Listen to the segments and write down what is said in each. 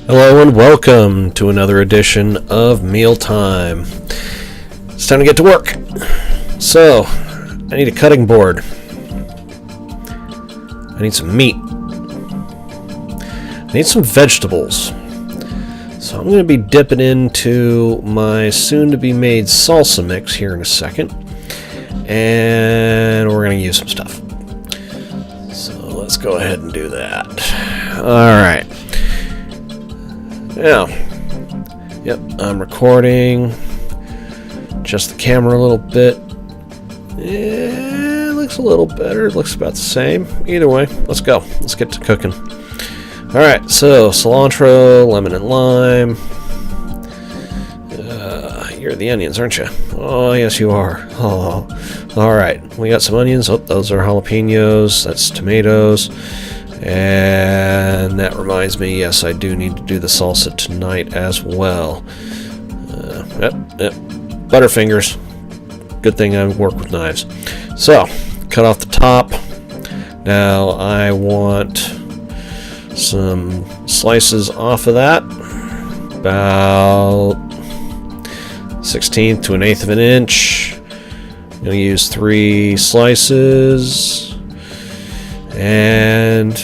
Hello and welcome to another edition of Mealtime. It's time to get to work. So, I need a cutting board. I need some meat. I need some vegetables. So I'm going to be dipping into my soon-to-be-made salsa mix here in a second. And we're going to use some stuff. So let's go ahead and do that. Alright. Now, yep, I'm recording. Just the camera a little bit. It looks a little better. It looks about the same. Either way, let's go. Let's get to cooking. Alright, so cilantro, lemon and lime. You're the onions, aren't you? Oh, yes you are. Oh, alright. We got some onions. Oh, those are jalapenos. That's tomatoes. And that reminds me, yes, I do need to do the salsa tonight as well. Yep. Butterfingers. Good thing I work with knives. So, cut off the top. Now I want some slices off of that. About 1/16 to 1/8 of an inch. I'm going to use 3 slices. And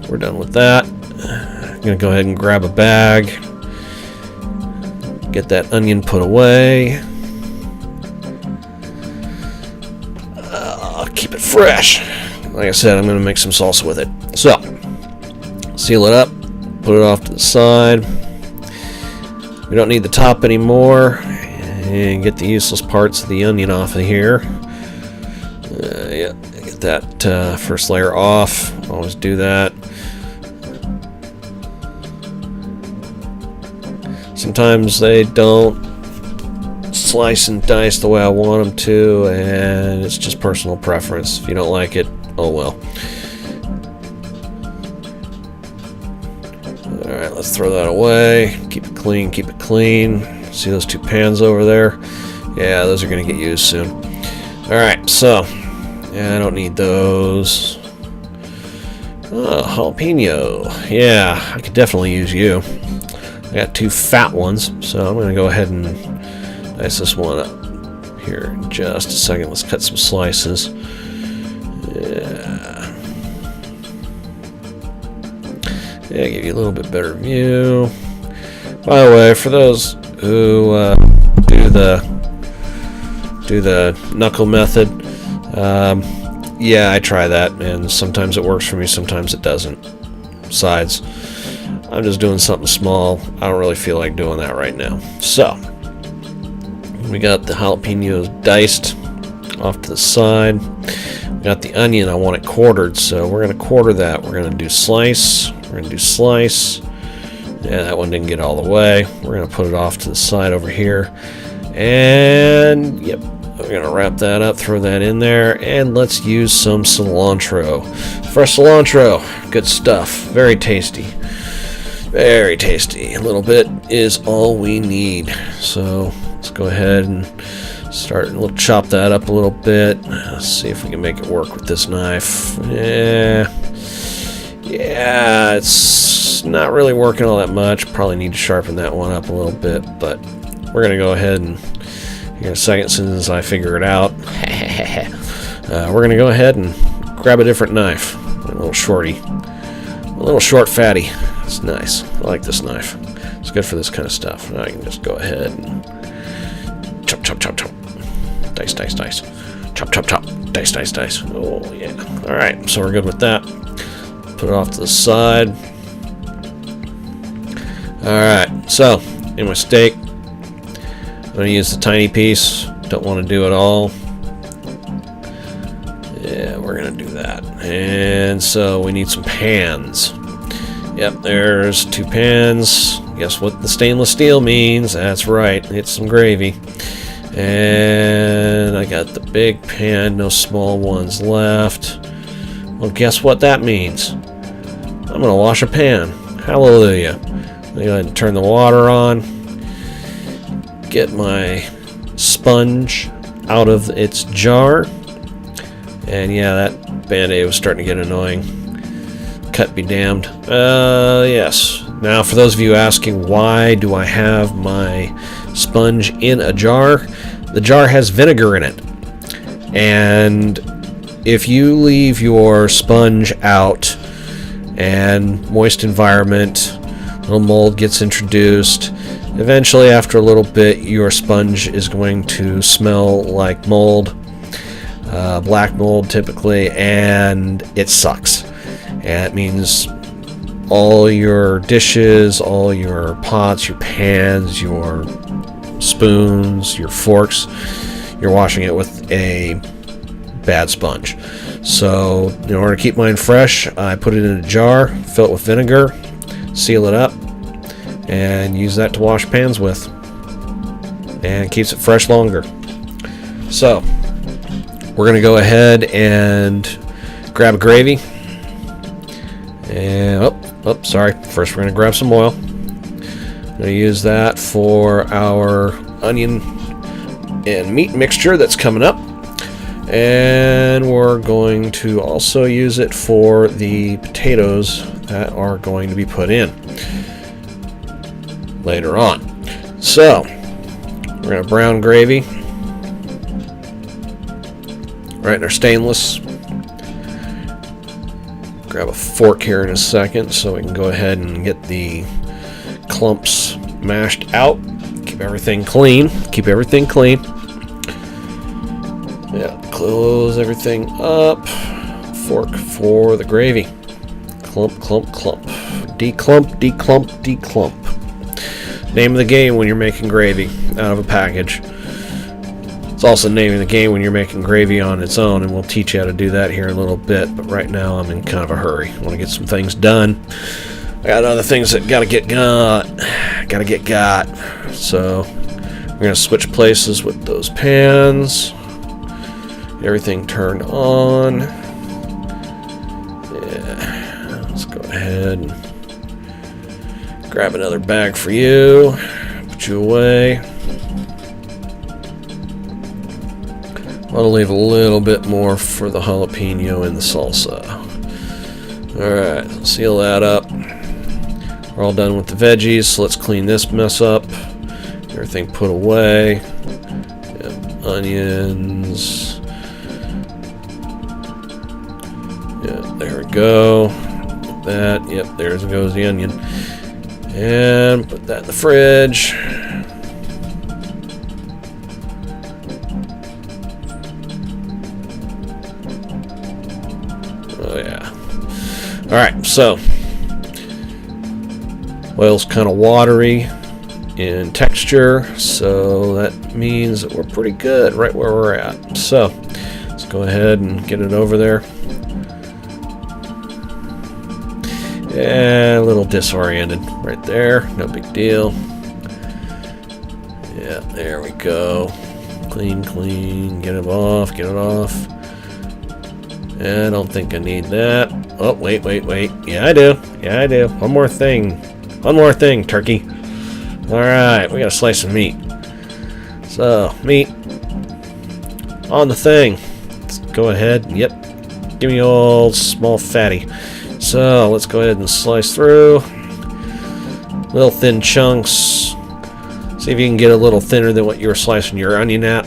we're done with that. I'm going to go ahead and grab a bag. Get that onion put away. Keep it fresh. Like I said, I'm going to make some salsa with it. So, seal it up. Put it off to the side. We don't need the top anymore. And get the useless parts of the onion off of here. Yeah, get that first layer off. Always do that. Sometimes they don't slice and dice the way I want them to, and it's just personal preference. If you don't like it, oh well. Alright, let's throw that away. Keep it clean, keep it clean. See those 2 pans over there? Yeah, those are going to get used soon. Alright, so yeah, I don't need those. Oh, jalapeno. Yeah, I could definitely use you. I got 2 fat ones, so I'm going to go ahead and dice this one up here in just a second. Let's cut some slices. Yeah. Yeah, give you a little bit better view. By the way, for those who do the knuckle method, yeah, I try that, and sometimes it works for me, sometimes it doesn't. Besides, I'm just doing something small. I don't really feel like doing that right now. So, we got the jalapenos diced off to the side. We got the onion. I want it quartered, so we're going to quarter that. We're going to do slice. We're going to do slice. Yeah, that one didn't get all the way. We're going to put it off to the side over here. And, yep, we're going to wrap that up, throw that in there, and let's use some cilantro. Fresh cilantro, good stuff. Very tasty. Very tasty. A little bit is all we need. So, let's go ahead and we'll chop that up a little bit. Let's see if we can make it work with this knife. Yeah, it's not really working all that much. Probably need to sharpen that one up a little bit, but we're going to go ahead and, here in a second, as soon as I figure it out, we're going to go ahead and grab a different knife. A little shorty. A little short fatty. It's nice. I like this knife. It's good for this kind of stuff. Now I can just go ahead and chop, chop, chop, chop. Dice, dice, dice. Chop, chop, chop. Dice, dice, dice. Oh, yeah. Alright, so we're good with that. Put it off to the side. Alright, so, in my steak, I'm going to use the tiny piece. Don't want to do it all. Yeah, we're going to do that. And so, we need some pans. Yep, there's 2 pans. Guess what the stainless steel means? That's right, it's some gravy. And I got the big pan, no small ones left. Well, guess what that means? I'm going to wash a pan. Hallelujah. I'm going to go ahead and turn the water on. Get my sponge out of its jar. And yeah, that Band-Aid was starting to get annoying. Cut be damned. Yes. Now, for those of you asking, why do I have my sponge in a jar? The jar has vinegar in it. And if you leave your sponge out and moist environment, little mold gets introduced. Eventually, after a little bit, your sponge is going to smell like mold, black mold typically, and it sucks. And it means all your dishes, all your pots, your pans, your spoons, your forks, you're washing it with a bad sponge. So in order to keep mine fresh, I put it in a jar, fill it with vinegar, seal it up, and use that to wash pans with. And it keeps it fresh longer. So we're going to go ahead and grab a gravy. And sorry. First, we're going to grab some oil. I'm going to use that for our onion and meat mixture that's coming up. And we're going to also use it for the potatoes that are going to be put in later on. So, we're going to brown gravy right in our stainless. Grab a fork here in a second so we can go ahead and get the clumps mashed out. Keep everything clean. Yeah, close everything up. Fork for the gravy. Clump, clump, clump. Declump, declump, declump. Name of the game when you're making gravy out of a package. It's also the name of the game when you're making gravy on its own, and we'll teach you how to do that here in a little bit. But right now I'm in kind of a hurry. I want to get some things done. I got other things that gotta get got. So we're gonna switch places with those pans. Get everything turned on. Yeah. Let's go ahead and grab another bag for you. Put you away. I'll leave a little bit more for the jalapeno and the salsa. Alright, seal that up. We're all done with the veggies, so let's clean this mess up. Everything put away. Yep, onions. Yeah, there we go. That, yep, there goes the onion. And put that in the fridge. Oh yeah. Alright, so oil's kind of watery in texture, so that means that we're pretty good right where we're at. So let's go ahead and get it over there. Yeah, a little disoriented right there, no big deal. Yeah, there we go. Clean, get it off, I don't think I need that. Oh, wait. Yeah, I do. One more thing, turkey. Alright, we got a slice of meat. So, meat on the thing. Let's go ahead. Yep. Give me old small fatty. So, let's go ahead and slice through. Little thin chunks. See if you can get a little thinner than what you were slicing your onion at.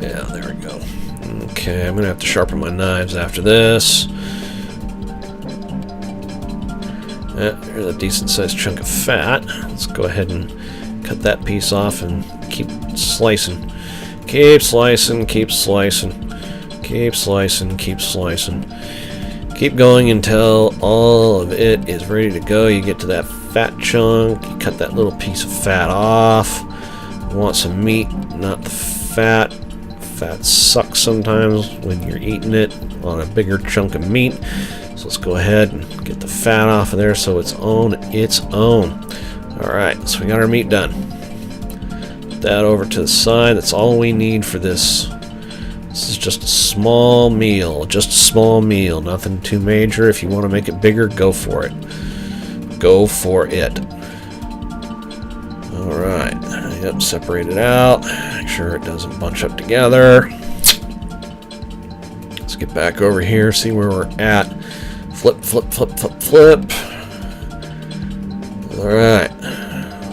Yeah, there we go. Okay, I'm going to have to sharpen my knives after this. Yeah, here's a decent sized chunk of fat. Let's go ahead and cut that piece off and keep slicing. Keep slicing. Keep going until all of it is ready to go. You get to that fat chunk, you cut that little piece of fat off. You want some meat, not the fat. Fat sucks sometimes when you're eating it on a bigger chunk of meat. So let's go ahead and get the fat off of there so it's on its own. Alright, so we got our meat done. Put that over to the side. That's all we need for this. This is just a small meal. Nothing too major. If you want to make it bigger, go for it. Alright. Yep, separate it out. Make sure it doesn't bunch up together. Let's get back over here, see where we're at. Flip. Alright,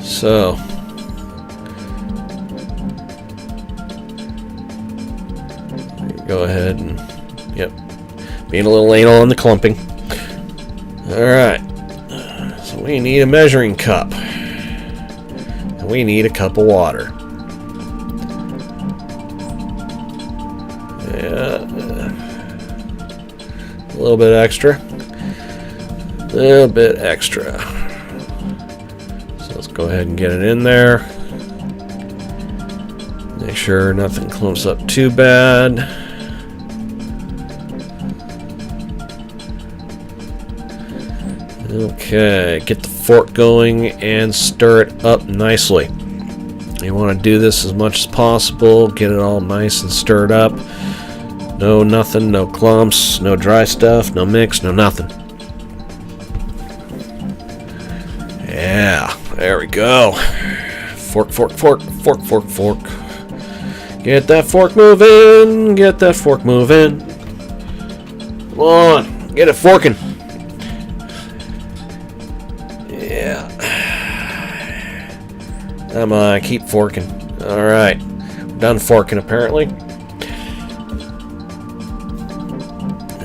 so go ahead and, yep, being a little anal on the clumping. Alright, so we need a measuring cup, and we need a cup of water. Yeah, a little bit extra. A little bit extra. So let's go ahead and get it in there. Make sure nothing clumps up too bad. Okay, get the fork going and stir it up nicely. You want to do this as much as possible. Get it all nice and stirred up. No nothing, no clumps, no dry stuff, no mix, no nothing. Yeah, there we go. Fork, fork, fork, fork, fork, fork. Get that fork moving, get that fork moving. Come on, get it forking. Yeah. Come on, keep forking. Alright, we're done forking apparently.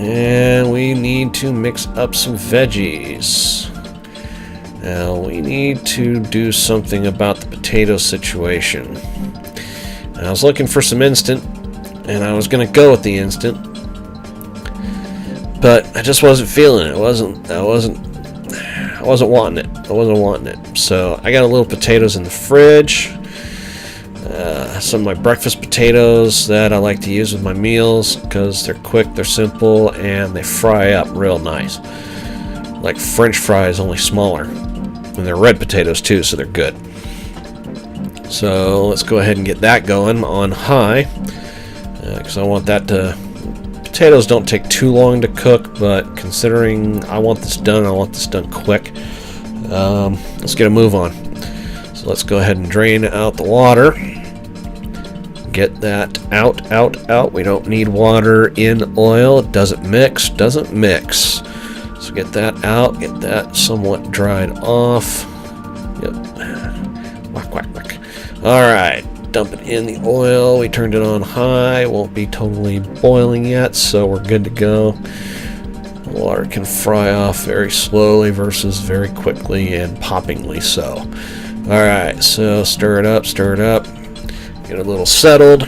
And we need to mix up some veggies. Now, we need to do something about the potato situation. I was looking for some instant, and I was going to go with the instant, but I just wasn't feeling it. I wasn't wanting it. I wasn't wanting it. So I got a little potatoes in the fridge. Some of my breakfast potatoes that I like to use with my meals because they're quick, they're simple, and they fry up real nice. Like French fries, only smaller. And they're red potatoes too, so they're good. So let's go ahead and get that going on high, because I want that to... Potatoes don't take too long to cook, but considering I want this done quick, let's get a move on. So let's go ahead and drain out the water. Get that out. We don't need water in oil. It doesn't mix. So get that out, get that somewhat dried off. Yep. Whack, whack, whack. Alright, dump it in the oil. We turned it on high. Won't be totally boiling yet, so we're good to go. The water can fry off very slowly versus very quickly and poppingly so. Alright, so stir it up. Get it a little settled.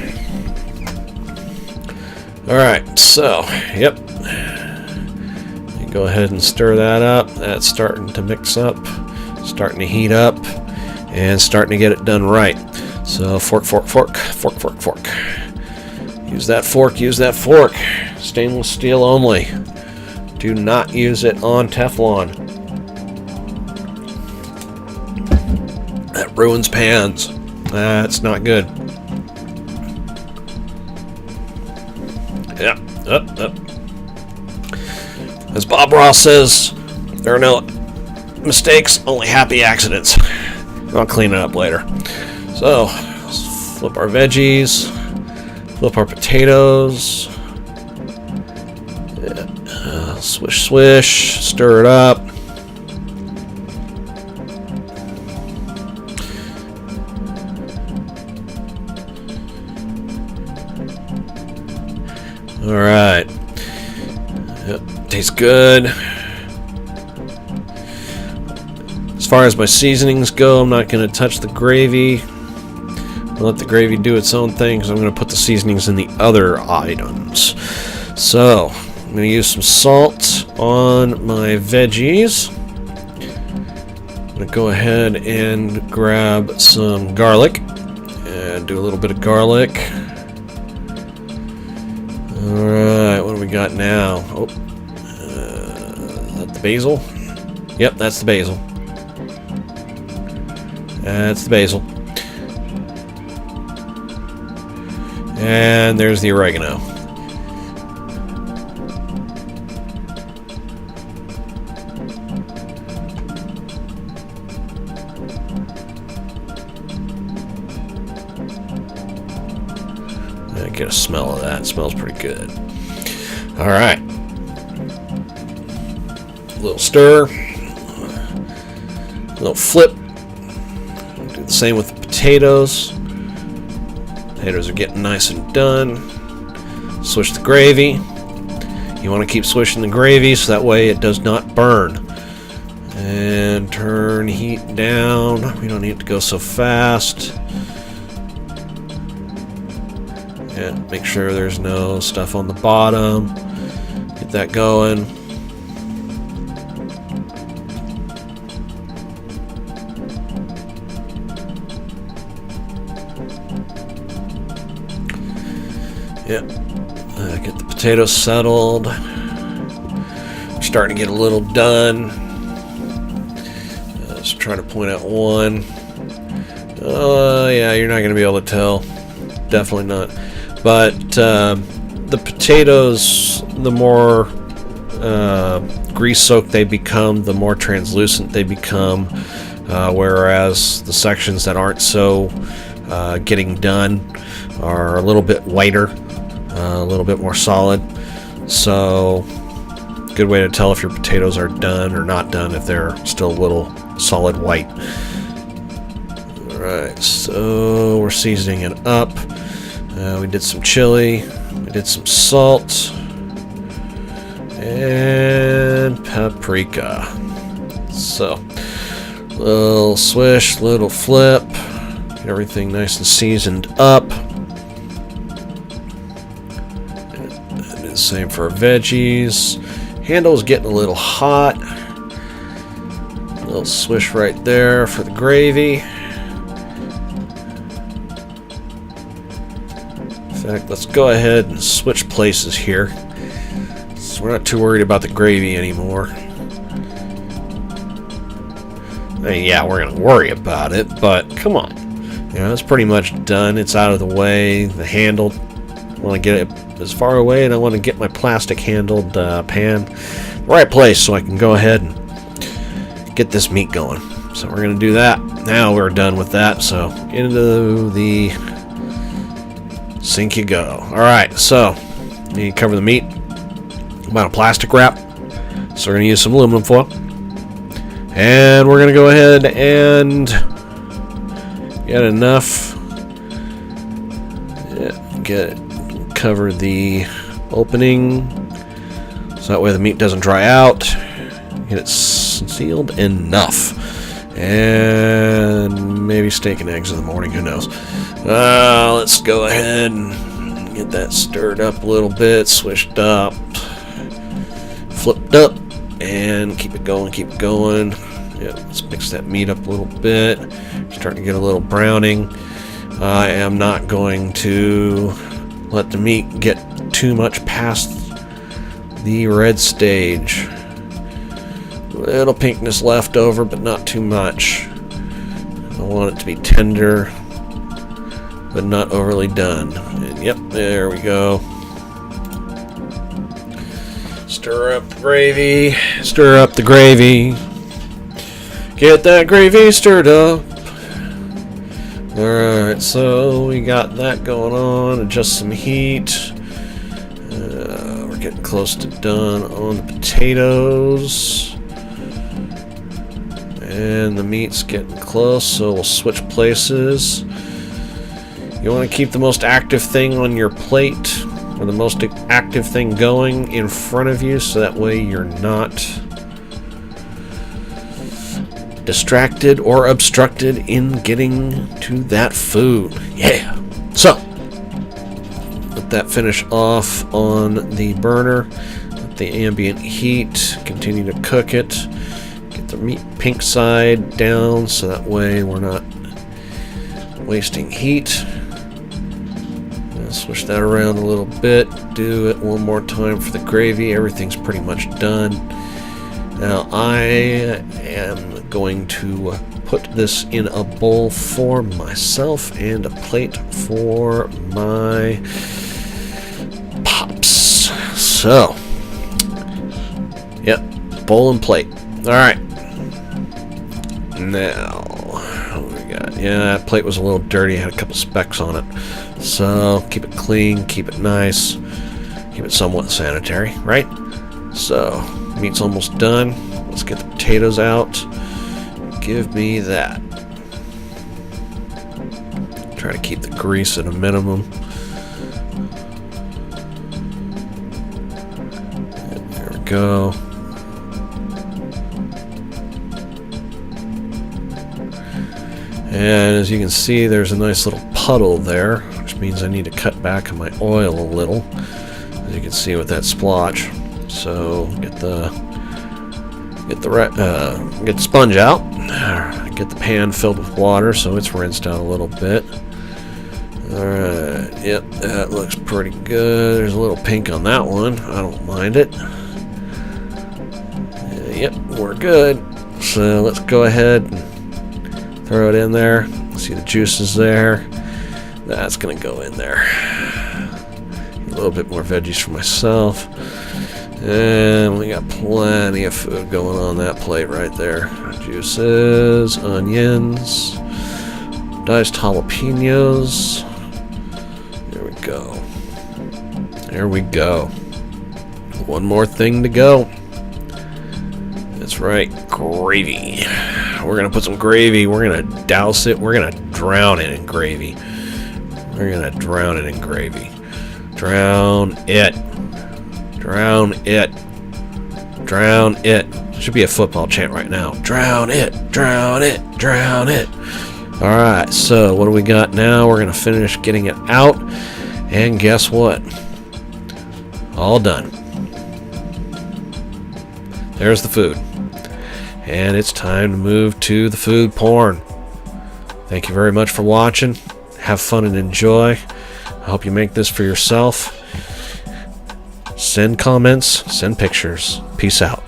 Alright, so, yep. Go ahead and stir that up. That's starting to mix up, starting to heat up, and starting to get it done right. So fork. Use that fork. Stainless steel only. Do not use it on Teflon. That ruins pans. That's not good. Yeah, up. As Bob Ross says, there are no mistakes, only happy accidents. I'll clean it up later. So, let's flip our veggies, flip our potatoes, swish, stir it up. Alright. Yep, tastes good. As far as my seasonings go, I'm not going to touch the gravy. I'll let the gravy do its own thing because I'm going to put the seasonings in the other items. So, I'm going to use some salt on my veggies. I'm going to go ahead and grab some garlic and do a little bit of garlic. Alright, what do we got now? Oh, is that the basil? Yep, that's the basil. That's the basil. And there's the oregano. Get a smell of that. It smells pretty good. Alright. A little stir. A little flip. Do the same with the potatoes. Potatoes are getting nice and done. Swish the gravy. You want to keep swishing the gravy so that way it does not burn. And turn heat down. We don't need to go so fast. And make sure there's no stuff on the bottom. Get that going. Yep. Get the potatoes settled. Starting to get a little done. Let's try to point out one. Yeah, you're not going to be able to tell. Definitely not. But the potatoes, the more grease-soaked they become, the more translucent they become. Whereas the sections that aren't so getting done are a little bit whiter, a little bit more solid. So, good way to tell if your potatoes are done or not done if they're still a little solid white. Alright, so we're seasoning it up. We did some chili, we did some salt, and paprika. So, little swish, little flip, get everything nice and seasoned up. And the same for our veggies. Handle's getting a little hot. A little swish right there for the gravy. In fact, let's go ahead and switch places here. So we're not too worried about the gravy anymore. I mean, yeah, we're going to worry about it, but come on. You know, it's pretty much done. It's out of the way. The handle, I want to get it as far away, and I want to get my plastic-handled pan the right place so I can go ahead and get this meat going. So we're going to do that. Now we're done with that, so into the sink you go. Alright, so you cover the meat. About a plastic wrap. So we're going to use some aluminum foil. And we're going to go ahead and get enough. Cover the opening so that way the meat doesn't dry out. Get it sealed enough. And maybe steak and eggs in the morning, who knows. Let's go ahead and get that stirred up a little bit, swished up, flipped up, and keep it going, keep it going. Yeah, let's mix that meat up a little bit. Starting to get a little browning. I am not going to let the meat get too much past the red stage. Little pinkness left over, but not too much. I want it to be tender, but not overly done. And yep, there we go. Stir up the gravy. Stir up the gravy. Get that gravy stirred up. Alright, so we got that going on. Adjust some heat. We're getting close to done on the potatoes. And the meat's getting close, so we'll switch places. You want to keep the most active thing on your plate, or the most active thing going in front of you, so that way you're not distracted or obstructed in getting to that food. Yeah. So, let that finish off on the burner. Let the ambient heat continue to cook it. Get the meat pink side down so that way we're not wasting heat. Switch that around a little bit. Do it one more time for the gravy. Everything's pretty much done. Now I am going to put this in a bowl for myself and a plate for my pops. So, yep, bowl and plate. Alright. Now, what do we got? Yeah, that plate was a little dirty. Had a couple specks on it. So, keep it clean, keep it nice, keep it somewhat sanitary, right? So, meat's almost done. Let's get the potatoes out. Give me that. Try to keep the grease at a minimum. There we go. And as you can see, there's a nice little puddle there, which means I need to cut back on my oil a little, as you can see with that splotch. So get the sponge out, get the pan filled with water so it's rinsed out a little bit. Alright, yep, that looks pretty good. There's a little pink on that one. I don't mind it. Yep, we're good. So let's go ahead and throw it in there. See the juices there. That's going to go in there. A little bit more veggies for myself. And we got plenty of food going on that plate right there. Juices, onions, diced jalapenos. There we go. There we go. One more thing to go. That's right, gravy. We're going to put some gravy. We're going to douse it. We're going to drown it in gravy. We're going to drown it in gravy. Drown it. Drown it. Drown it. Should be a football chant right now. Drown it. Drown it. Drown it. Alright, so what do we got now? We're going to finish getting it out. And guess what? All done. There's the food. And it's time to move to the food porn. Thank you very much for watching. Have fun and enjoy. I hope you make this for yourself. Send comments, send pictures. Peace out.